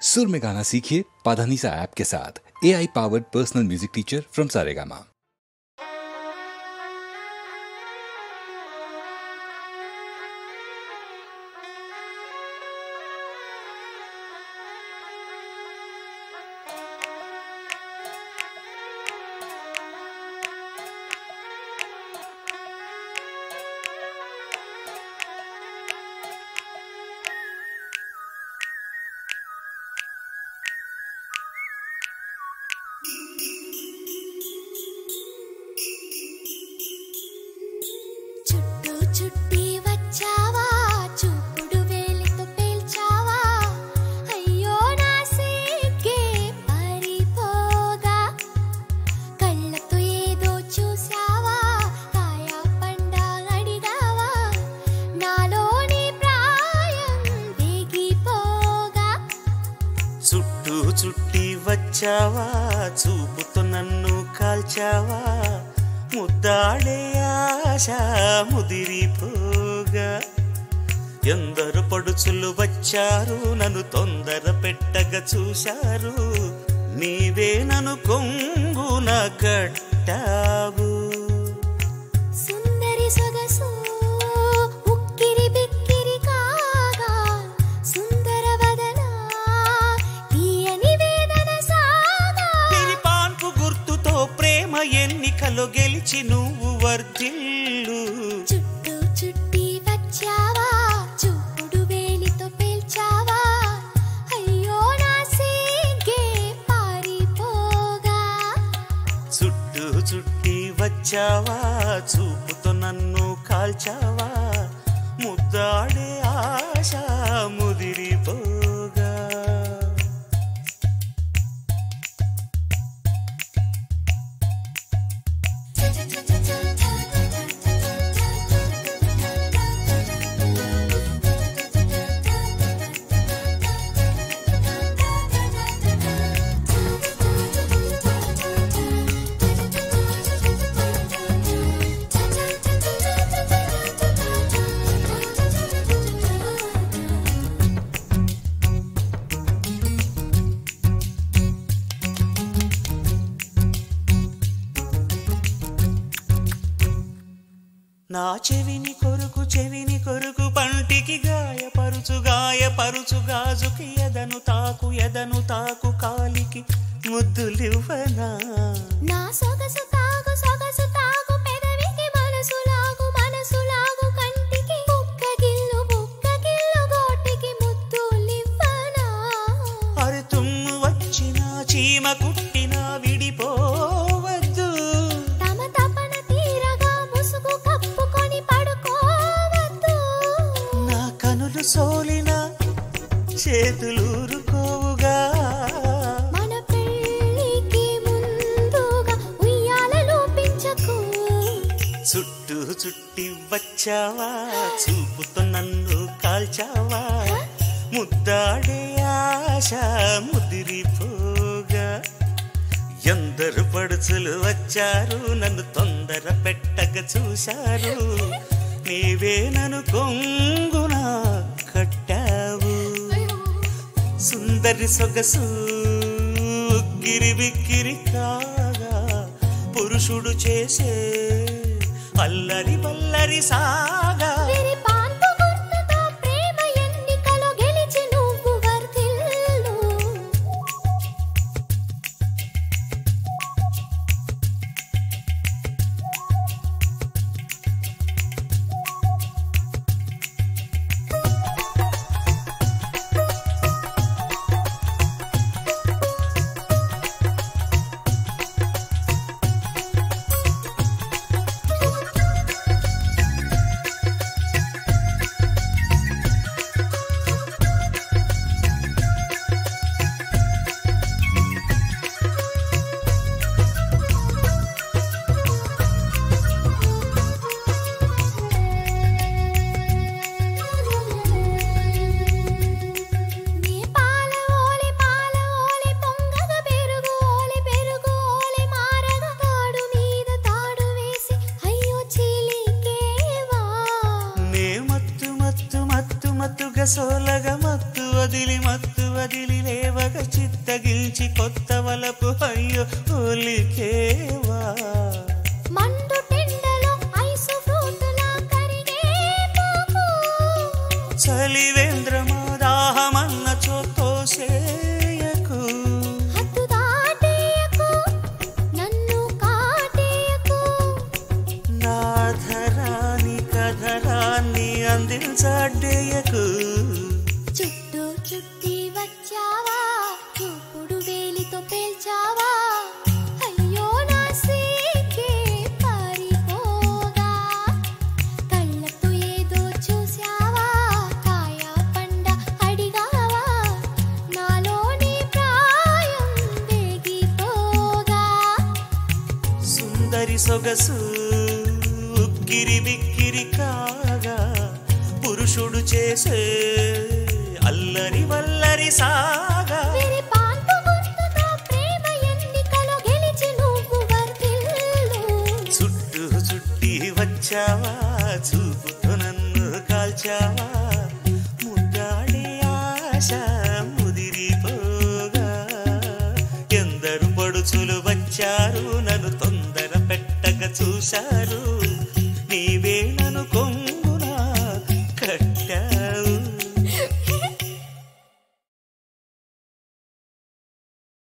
सुर में गाना सीखिए पाधानीसा ऐप के साथ। AI powered personal music teacher from Saregama. చుట్టి వచ్చావా చూపుడు వేలితో పేల్చావా అయ్యో నా సిగ్గే పారిపోగా కళ్ళతో ఏదో చూసావా కాయా పండా అడిగావా నాలోని ప్రాయం వేగిపోగా చుట్టూ చుట్టి వచ్చావా చూపుతో నన్ను కాల్చావా ముద్దాడే ఆశ ముదిరిపోగా ఎందరు పడుచులు వచ్చారు నన్ను తొందర పెట్టగా చూశారు నీవే నన్ను కొంగున కట్టావు సుందరి సొగసు ఉక్కిరి బిక్కిరి కాగా సుందర వదన తీయని వేదన సాగా పాన్పు గుర్తుతో ప్రేమ ఎన్నికలో గెలిచి నువ్వు వర్ధిల్లు చుట్టూ చుట్టి వచ్చావా చూపుడు వేలితో పేల్చావా అయ్యో నా సిగ్గే పారిపోగా చుట్టూ చుట్టి వచ్చావా చూపుతో నన్ను కాల్చావా ముద్దాడే ఆశ ముదిరిపోగా నా చెవిని కొరుకు పంటికి గాయపరుచు గాజుకి ఎదను తాకు కాలికి ముద్దులివ్వనా నా సొగసు తాగు పెదవికి మనసు లాగు కంటికి బుక్క గిల్లు గోటికి ముద్దులివ్వనా అరే తుమ్ము వచ్చిన చీమ కుట్టిన విడిపోవద్దు తమ తపన తీరగా ముసుగు కప్పుకొని పడుకోవద్దు నా కనులు సోలిన చేతులూరుకోవుగా మన పెళ్ళికి ముందుగా ఉయ్యాలలో పెంచకు చుట్టూ చుట్టి వచ్చావా చూపుతో నన్ను కాల్చావా ముద్దాడే ఆశ ముదిరిపోగా ఎందరు పడుచులు వచ్చారు నన్ను తొందర పెట్టగా చూశారు నీవే నన్ను కొంగున కట్టావు సుందరి సొగసు ఉక్కిరి బిక్కిరి కాగా పురుషుడు చేసే అల్లరి వల్లరి సాగా పాన్పు గుర్తుతో ప్రేమ ఎన్నికలో గెలిచి నువ్వు వర్ధిల్లు సోలగ మత్తు వదిలి పగిలి లేవగ చిత్తగిల్చి కొత్త వలపు అయ్యో ఒలికేవా మండు టెండలో ఐసు ఫ్రూటులా కరిగే పోకు చలివేంద్రమా దాహమన్న చోతోసేయకు హద్దు దాటేయకు నన్ను కాటేయకు నాధరాని కధరాన్ని అందించడ్డేయకు చుట్టూ చుట్టి వచ్చావా చూపుడు వేలితో పేల్చావా అయ్యో నా సీకే పారిపోగా కళ్ళతో ఏదో చూసావా కాయ పండ అడిగావా నాలోని ప్రాయం వేగిపోగా సుందరి సొగసు ఉక్కిరి బిక్కిరి కాగా పురుషుడు చేసే అల్లరి వల్లరి సాగా వేరే పాన్పు గుర్తుతో ప్రేమ ఎన్నికలో గెలిచి నువ్వు వర్ధిల్లు చుట్టూ చుట్టి వచ్చావా చూపుతో నన్ను కాల్చావా ముద్దాడే ఆశ ముదిరిపోగా ఎందరు పడుచులు వచ్చారు